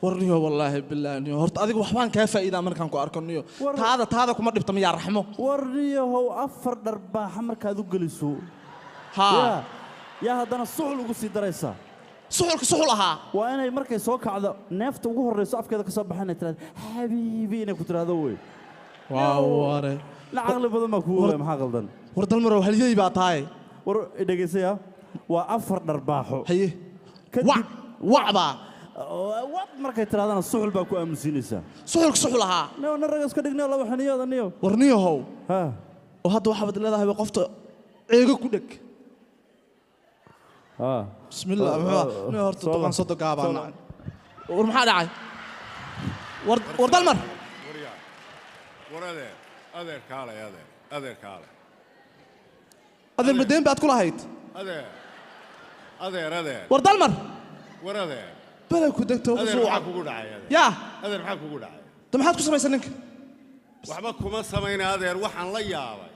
warniyo wallaahi bilaahi niyo horta adiga waxbaan kaa faa'iidaa markaan ku arko niyo taada kuma dhibta miyaa raxmo warniyo how 4 dharbaaxa markaad u geliso yaa haddana suxul ugu sii daraysaa suxul ahaa waa inay markay soo kacdo neefta ugu horreyso afkeeda ka soo baxanay tiraahdo xabiibi inay ku tiraahdo wey ware la caqli badan baa kuu ogaa maxaa qaldan war dalmarow halyey baa tahay war dhegaysaya waa 4 dharbaaxo haye wacbaa wad markay tiraadana suxul baa ku aamusinaysaa suxul ahaa niyo naraga iska dhignay laba xaniyada niyo war niyahow oo hadda waxaad leedahay qofta eego ku dheg bismillah niyo horta toban sodo gaabana war maxaa dhacay war dalmar war adeer kaale adeer madeen baad ku lahayd adeer adeer adeer war dalmar war adeer bala ku degto adeer maxaa kugu dhacay adeer yaa adeer maxaa kugu dhacay da maxaad ku samaysan ninka waxba kuma samayna adeer waxaan la yaabay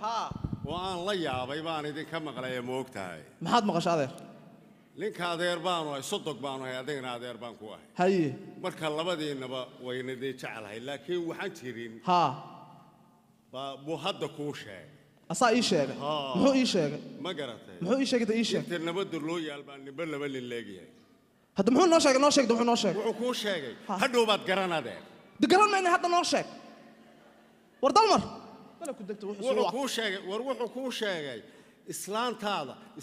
oo aan la yaabay baan idinka maqlaya ma og tahay maxaad maqashay adeer ninka adeer baanu ahay sodog baanu ahay adigana adeer baan ku ahay haye marka labadiinaba wayna dee jecelahay laakiin waxaan jirin buu hadda kuu sheegay asaa ii sheegay muxuu ii sheegay ma garatay muxuu ii sheegay ii sheeg inta nabadda loo yaal baan nimba laba nin leegyahay hadda muxuu noo sheegay muxuu noo sheegay wuxuu kuu sheegay hadhow baad garan adeer de garan mayna hadda noo sheeg war dalmar bala ku degto wuxuu kuu sheegay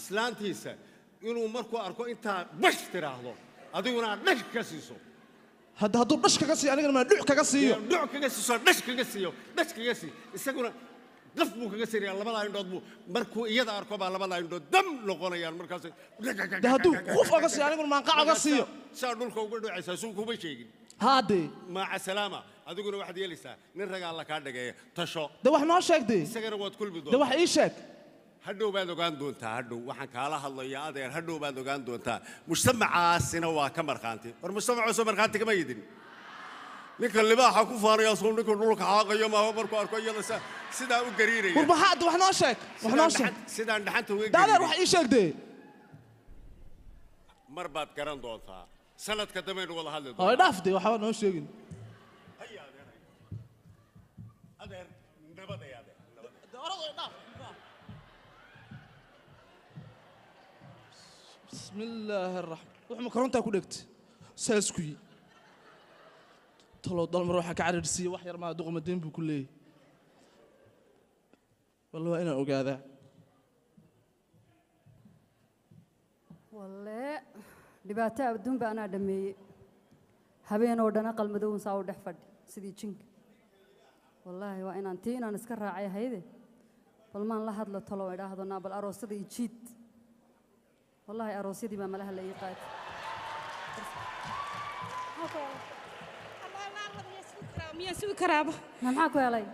islaantiisa inuu markuu arko intaa bash tiraahdo adiguna aad dhash ka siiso hadda hadduu dhash kaga siiyo anigana maa dhuc kaga siiyo dhuc kaga siiso dhash kaga siiyo dhash kaga sii isaguna qaf buu kaga sirayaa labadaa indhood buu markuu iyada arko baa labadaa indhood dam noqonayaan markaas de hadduu quf kaga siiyo aniguna maanqac kaga siiyo saa dhulka uga dhucaysaa suu kuma sheegin haadee maaca salaama adiguna waxaad yeelaysaa nin ragaa la kaa dhageeya tasho de wax noo sheegdee isagana waad kulmi de wax ii sheeg hadhow baad ogaan doontaa hadhow waxaan kaala hadlayaa adeer hadhow baad ogaan doontaa mujtamacaasina waa ka markhaanti war mujtamacaasoo markhaanti kama yidin ninka libaaxa ku faanaya soo ninka dhulka xaaqayo maaba markuu arko iyada sidaa u gariiraya war maxaad wax noo sheeg sidaan dhaxanta uga adeer wax ii sheegdee mar baad garan doontaa sanadka dambaynu wada hadli doonaa dhaafde waxba noo sheegin adeer nabaday adeer بسم الله الرحمن وحنا كرونتا ku dhigtay saaskuyi tolo dalmar waxa ka carirsiyo wax yar ma duqmadeen buu ku leeyahay wallahi ina ogaada wallahi dhibaato adduun baa ana dhameeyay habeen oo dhan qalmadow saa u dhex fadhi sidii jinka wallahi waa inaan inaan iska raacay hayde bal maan la hadlo tolo idhaahdo naabal aroosada iyo jiid والله أروسيدي ما ملها اللي يقاد ميسوي كرابة ما معكوا هلاي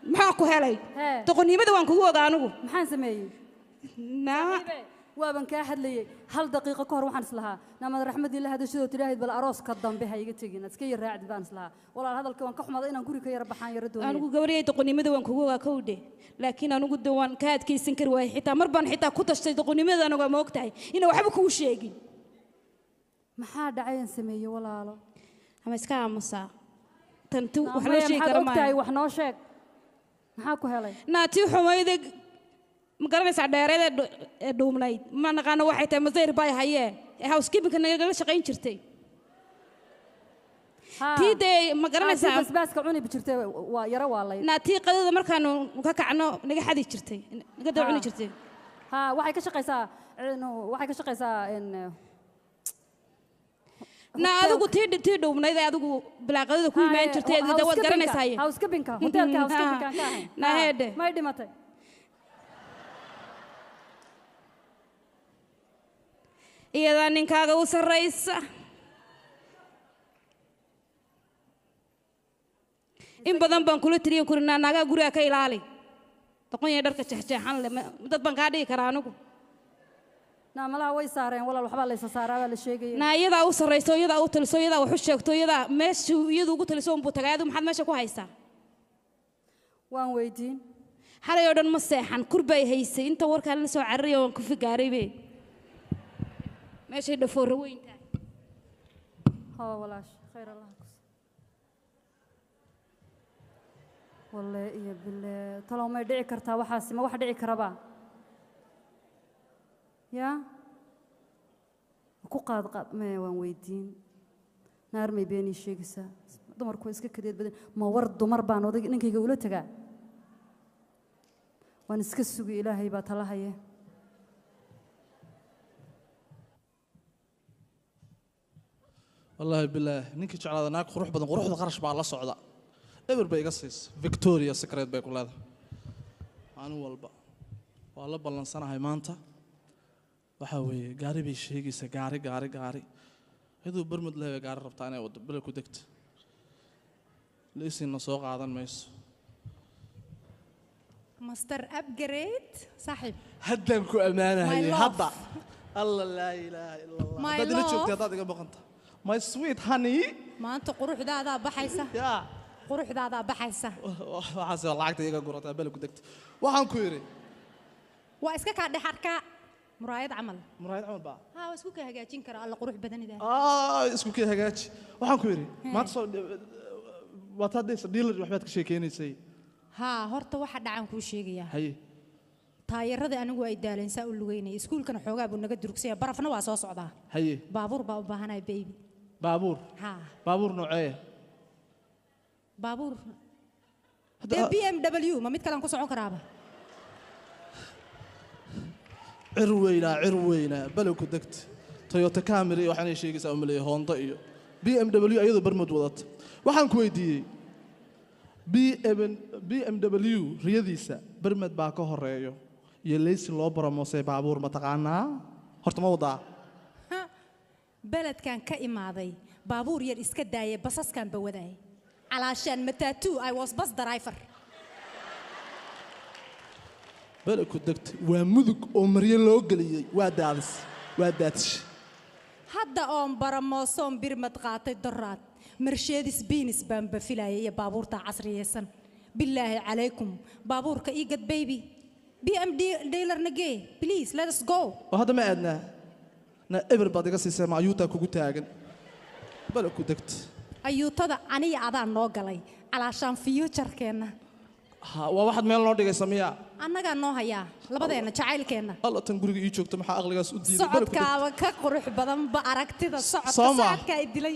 معكوا هلاي تقولني ماذا وانكوا هو قانو محن سمي نا وابن كاحد لي هل دقيقة كهر وحن سلها نما رحمة الله هذا شو تلاهيد بالأروس قدام بها يجتيجي نسكي الراعد بان سلها والله هذا الكون كحمة ضينا نقولي كي ربحان يردون أنا قبري تقولني ماذا وانكوا هو كودي لكن أنا قد وان كاد كي سنكر واحد حتى مربان حتى كنتش تقولني ماذا أنا ما وقتها إنه وحبك وش يجي ما حد عين سمية ولا لا هم إسكام مسا تنتو وحنا شيء كرمان وحنا شيء ما حكوا هلاي ناتي حمايدك مقرنس عديرة دومنايد ما نقانا واحد مزير باي هاي هاوس كيف كنا يقول شقين شرتي تيدي مقرنس بس كعوني بشرتي ويرى والله ناتي قدر مركانو مكاكعنو نجا حدي شرتي نقدر عوني شرتي ها واحد كشقيسا إنه واحد كشقيسا إن na adigu tii dhowmnayd adigu bilaaqadada ku imaan jirtay dawad garanaysaa house cabinka hotelka house cabinka ka ahay na heede may dhimatay iyada ninkaaga u sarreysa in badan baan kula tiriyo kurinaa naga guriga ka ilaali taqoon dharka jeexjeexan le dad baan ka dhigi karaa anigu naamalaha way saareen walaal waxba la isa saaraa la sheegay naayada u sarreyso iyada u taliso iyada wax u sheegto iyada meesha iyadu ugu taliso buu tagayadu maxad meesha ku haysaa waan weydiin xalay oo dhan ma seexan kurbay haysay inta warka la soo carriyo waan ku figaaray be meesha dhafoor weynta walaash khayr allah wallahi iyo bilaa talo ma dhici kartaa waxaas ma wax dhici karaba يا ku qaad ma waan weydiin naar may been sheegaysa dumarku iska kadeed badan ma war dumar baan oday ninkayga ula tagaa waan iska sugi ilaahay baa talahaye والله بالله ninkii jeclaada naag qurux badan quruxda qarash baa la socda eber bay iga siisa Victoria secret bay ku leedahay aan walba waa la balansanahay maanta waxa weeye gaari bay sheegaysaa gaari ciduu barmad leeyahay gaari rabtaa inay wado bal ku degto leesina soo qaadan mayso ماستر أبجريد صاحب haddaan ku ammaanahay My love. hadda alla laa ilaaha illa allah My haddaad ila love. joogtay haddaad iga baqanta my sweet honey ما أنت قروح ذا بحيسة yaa قروح ذا بحيسة waxaas waa lacagta iga gurataa bal ku degta waxaan ku yiri وإسكا كاد حركة مرايد عمل muraayad camal baa ها وإسكوك هجاجين كرا الله قروح بدني ذا isku kii hagaaji waxaan ku yiri maanta soo waad haddaysa dealer waxbaad ka sheekeynaysay ها هرتا واحد عن كل شيء يا haye taayeerada anigu ay daaleen saa u lugeynay iskuulkana xoogaa buu naga durugsanaya barafna waa soo socdaa haye baabuur baa u baahanay baby baabuur ha baabuur noocee baabuur Hadda- dee BMW ma mid kalaan ku socon karaaba cirweyna bal ku degta Toyota Camry waxaan sheegaysaa u maleeyahay Honda iyo BMW ayadoo barmad wadata waxaan ku weydiiyey BMW riyadiisa barmad baa ka horeeyo iyo leysi loo baramoosay baabuur ma taqaanaa horta ma wadaa beledkan ka imaaday baabuur yar iska daayay basaskan ba wadaay calaashaan matatu I was bus driver bal ku degta waa mudug oo maryo loo galiyay waa daadis hadda oon baramoosoon birmad qaatay daraad Mercedes Benz baan ba filayay iyo baabuurta casriyeysan billaahi calaykum baabuurka ii gad baby BMD dealer nagee please let us go oo hadda ma aadnaa na eber baad iga siisay ma ayuuta kugu taagan bal ku degta ayuutada aniga adaa noo galay calaashaan future-keena waa waxaad meel noo dhigaysa miyaa annagaa noo hayaa labadeena jacaylkeena alla tan guriga ii joogta maxaa aqligaas u diiday bal ku degta socodkaaba ka qurux badan ba aragtida Soo ma? socodka ay dilay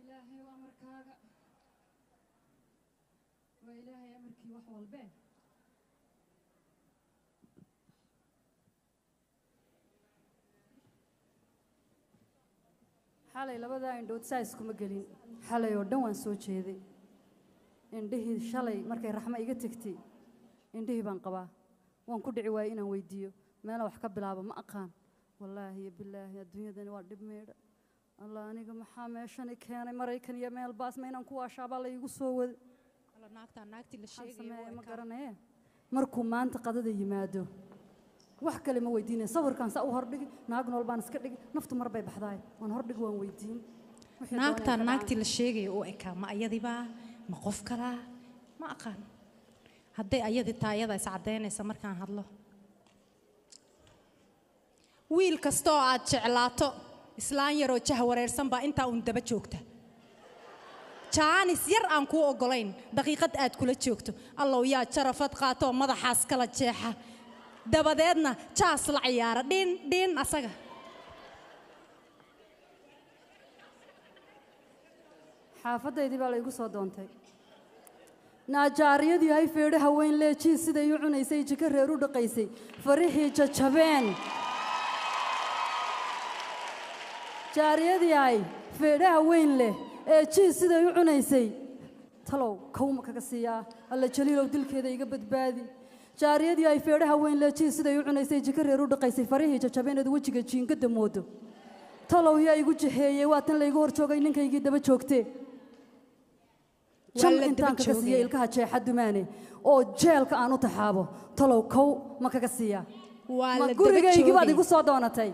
ilaahay waa amarkaaga waa ilaahay amarkii wax walbe xalay labadaa indhood saa iskuma gelin xalay oo dhan waan soo jeeday indhihii shalay markay raxmo iga tegtay indhihii baan qabaa waan ku dhici waayey inaan weydiiyo meela wax ka bilaabo ma aqaan wallaahi iyo bilaahi adduunyadani waa dhib meedha allah aniga maxaa meeshani keenay maraykan iyo meel baas ma inaan ku waashaabaa la iigu soo waday naagtii la Maxaan sameeyaa ma garanaye markuu maanta qadada yimaado wax kale ma weydiinay sawirkan saa u hordhigi naag nool baan iska dhigi naftu mar bay baxdaay waan hordhigi waan weydiin Wixii doonay naagtaan ka naagtii la sheegaya oo ekaa ma ayadibaa ma qof kalaa ma aqaan hadday ayadii taayada is caddaynaysa markaan hadlo wiil kastoo aad jeclaato islaan yaroo jah wareersan baa intaa uun daba joogta jaanis yar aan kuu oggolayn daqiiqad aad kula joogto allow yaa jarafad qaatoo madaxaas kala jeexa dabadeedna jaas la ciyaara dhin dhin asaga xaafadaydii baa la igu soo doontay naajaariyadii hay feedhe haween leejii siday u cunaysay jika reer u dhaqaysay farixii jajabeen jaariyadii hay feedhe haween leh ee jii siday u cunaysay talow kawma kaga siiyaa alla jaliilow dilkeeda iga badbaadi jaariyadii ay feedhe haween leh jii siday u cunaysay jika reer u dhaqaysay farixii jajabeeneed wejiga jiingada moodo talow yaa igu jaheeyey waa tan laygu hor joogay ninkaygii daba joogtee jam intaan kaga siiya ilkaha jeexa dumaane oo jeelka aan u taxaabo talow kow ma kaga siiya ma gurigaygii baad igu soo doonatay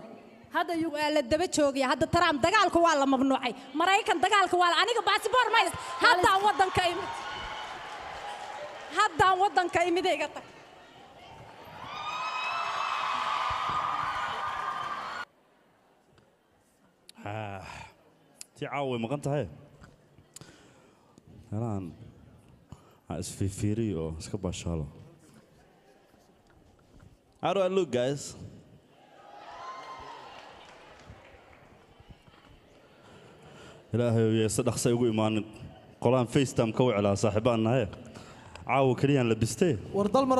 hadda waa la daba joogaya hadda Trump dagaalku waa la mamnuucay Maraykan dagaalku waa aniga passport ma haddaan wadanka imid iga tag tii caawa maqan tahay helaan isfiiriyo oo iska baashaalo How do I look, guys? ilaahay iyo sadaqsa ugu imaanin qolaan FaceTime ka wicilaa saaxiibaan nahay caawa kaliyaan labistay war dalmar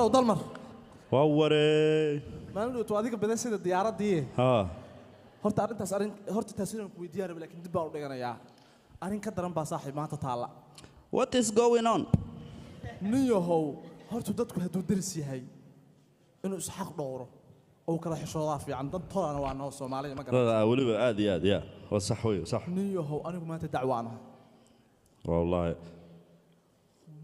waa waree maalin dhowto adiga badan sida diyaaradii ha horta taas inaan ku weydiiyaan rabay laakiin dib baan u dhiganayaa arrin ka daran baa saaxiib maanta taalla What is going on? nin yahow horta dadku hadduu daris yahay inuu isxaq dhowro oo kala xishoodaa fiican dad tolana waa noo Soomaaliya ma garanayo waliba aad iyo aad ya waa sax weey sax nin yahow anigu maanta dacwaanahay wallahi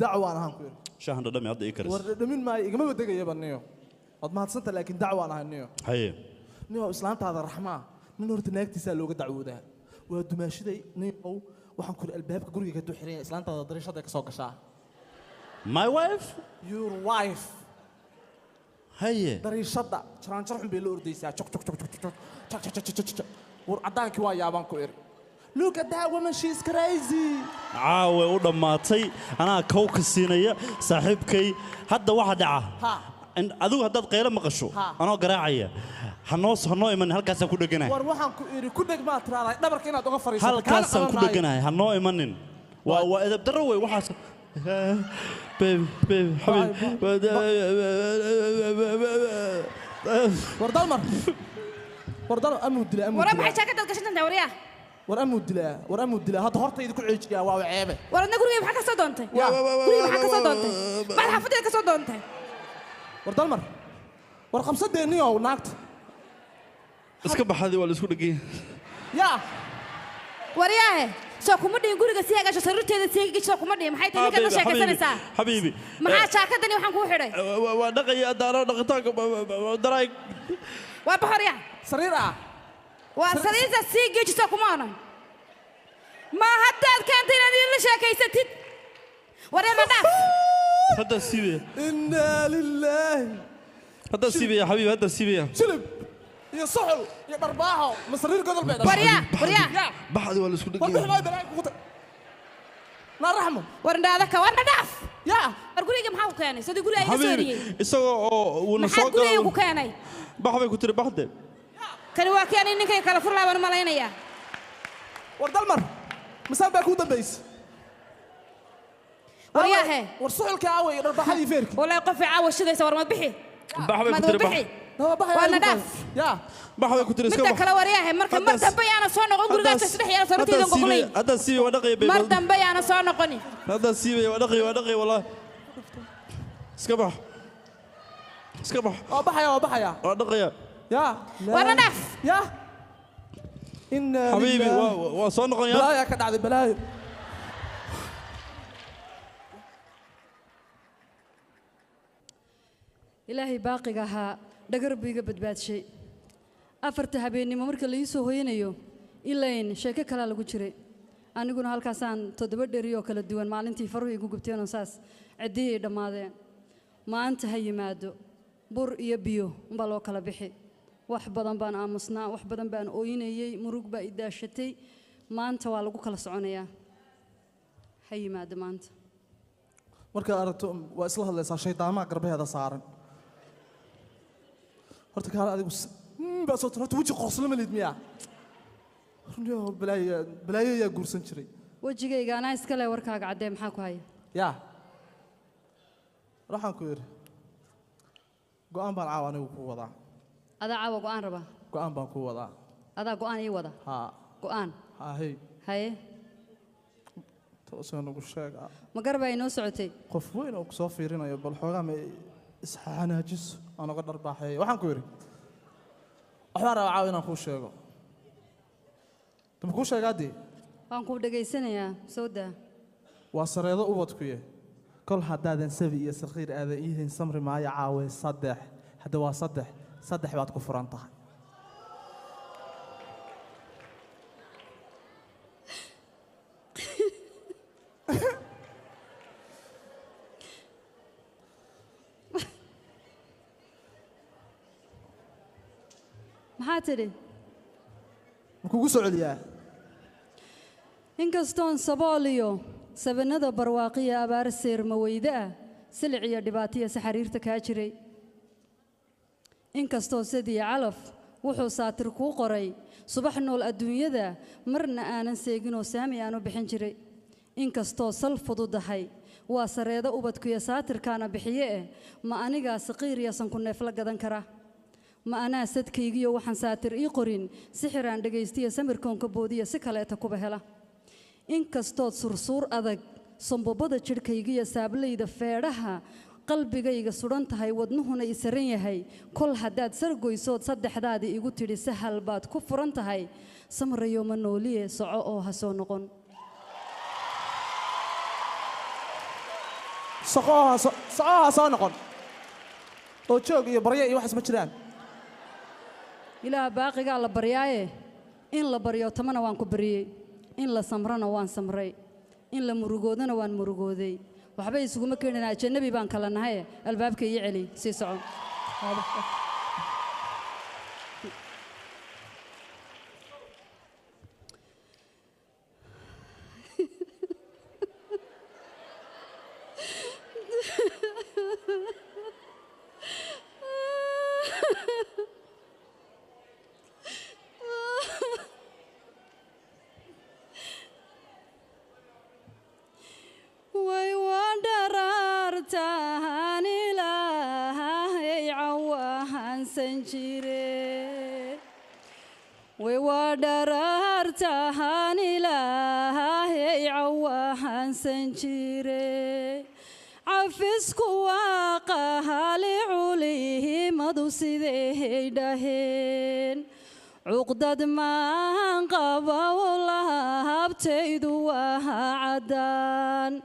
dacwaan ahaan ku yiri shaahan dhadhami hadda ii karis war dhamin maayo igama wadagayaba niyo waad mahadsanta laakiin dacwaan ahaan niyo haye niyo islaantaada raxmaa nin horta naagtiisa looga dacwoodaa waa dumaashiday niyo waxaan ku albaabka guriga ka duuxiray islaantaada dariishada ka soo gashaa my wife your wife haye dariishada jaraanjar xun bay la ordaysaa jok jok jok jok jok war cadaankii waa yaabaan ku iri look at that woman she's crazy caawe u dhammaatay anaa kowka siinaya saaxiibkay hadda waxa dhaca adigu haddaad qaylo maqasho anoo garaacaya hanoo iman halkaasaan ku dheganahay war waxaan ku iri ku dheg maa tiraahday dhabarka inaad uga fariisato halkaasaan ku dheganahay hanoo imanin waa edab darro wey waxaas baby war dalmar amuu dilaa amuu wara maxay jaakadaad gashantahay wariyaa war amuu dilaa hadda hortayda ku ceejiyaa waa ceebe war adna guriga maxaa ka soo doontay guriga maxaa ka soo doontay baad xaafadeeda ka soo doontay war dalmar war qabsadeenniyow naagta iska baxadii waa la isku dhegay yaa wariyaahe soo kuma dhihin guriga si hagaasho sariirteeda si hagaasho kuma dhihin maxay tahay ninka sheekaysanaysaa habiibi maxaa jaakadani waxaan kuu xidhay waa dhaqaya daaro dhaqitaanka daraay waa baxorya sariir ah waa sariirta si hagaasho kuma onan ma haddaad keentay inaad la sheekaysatid waree ma dhaaf hadda siibe inna lillahi hadda siibe ya habiibi hadda siibe ya shilib iyo suxul iyo dharbaaxo masariir godol bay warya baxdi waa la isku dhegay war bixi daraan ku na raxmo war ndaada ka war dhaaf yaa war guriga maxaa ku keenay sidii guriga ay soo riyay isagoo oo uu soo galay guriga ku keenay baxbay ku tiri baxde kani waa keenay ninkay kala fur laaban malaynaya war dalmar masaan baa ku dambaysay waryahe war suxulka aaway dharbaaxadii feerki wallahi qof caawa shidaysa war ma bixi baxbay ku tiri baxde وانا داف يا بحوي كنت رسكو متى كلا ورياه مركب مر دنبي انا سو نقون غرغا تسدخ يا سرتيدن كوكلي هذا سيبي ودقي بي مر دنبي انا سو نقوني هذا سيبي ودقي والله اسكبح بحيا ودقي يا وانا داف يا ان حبيبي وصو نقون يا بلايا كدعد بلايا ilaahay baaqiga ahaa dhagar buu iga badbaadshay afarta habeenimo marka la ii soo hoyanayo ilayn sheeko kalaa lagu jiray aniguna halkaasaan 7 dheri oo kala duwan maalintii faruhu igu gubteen oo saas ciddihii dhammaadeen maanta ha yimaado bur iyo biyo umbaa loo kala bixi wax badan baan aamusnaa wax badan baan ooyinayey murug baa i daashatay maanta waa lagu kala soconayaa ha yimaado maanta markaad aragto waa isla hadlaysaa shaydaamaha garbaheeda saaran horta kaala adigu baa soo horta weji qorsle ma lid miyaa runtii balaayo yaa guursan jiray wejigayga anaa iska leh warkaaga caddee maxaa ku haya yaa waxaan ku yidhi go'aan baan caawa anigu ku wadaa adaa caawa go'aan rabaa go'aan baan ku wadaa adaa go'aan ii wada haa go'aan hey haye toosaan ugu sheegaa ma garbaa inoo socotay qof weyn oo ku soo fiirinayo bal xoogaa ma isxanaajiso aan uga dharbaaxeeyo waxaan ku yidhi waxbaan rabaa caawa inaan kuu sheego dama kuu sheegaa dee waan kuu dhegaysanayaa soo daa waa sareedo ubadkuye kol haddaadan sabi iyo sakhiir aadan iihayn samri maayo caawe 3 hadda waa 3 baad ku furan tahay maxaa tidhi ma kugu soo celiyaa inkastoon sabool iyo sabanada barwaaqiya abaar seerma weyda ah silic iyo dhibaatiya saxariirta kaa jiray inkastoo sidii calaf wuxuu saatir kuu qoray subax nool adduunyada marna aanan seeginoo saami aanu bixin jiray inkastoo sal fududahay waa sareedo ubadkuya saatirkaana bixiye ma anigaa saqiir iyo sanku neef la gadan kara ma anaa sadkaygiyo waxaan saatir ii qorin sixiraan dhegaystiya samirkoonka boodiya si kaleeta kuba hela inkastood sursuur adag sambobada jidhkaygiyo saablayda feedhaha qalbigayga sudan tahay wadnuhuna i saran yahay kol haddaad sargoysood saddexdaadii igu tidhi sahal baad ku furan tahay samrayo ma nooliye soco oo ha soo noqon socoha soo noqon oo joog iyo baryo iyo waxaas ma jiraan ilaah baaqigaa la baryaaye in la baryo tamana waan ku baryey in la samrana waan samray in la murugoodana waan murugooday waxba isuguma keenana ajnabi baan kala nahay albaabka iyo celi sii socon عفسك واقها لعليهم سيدي دهين عقدد ما قبا والله ابتيد وها عدان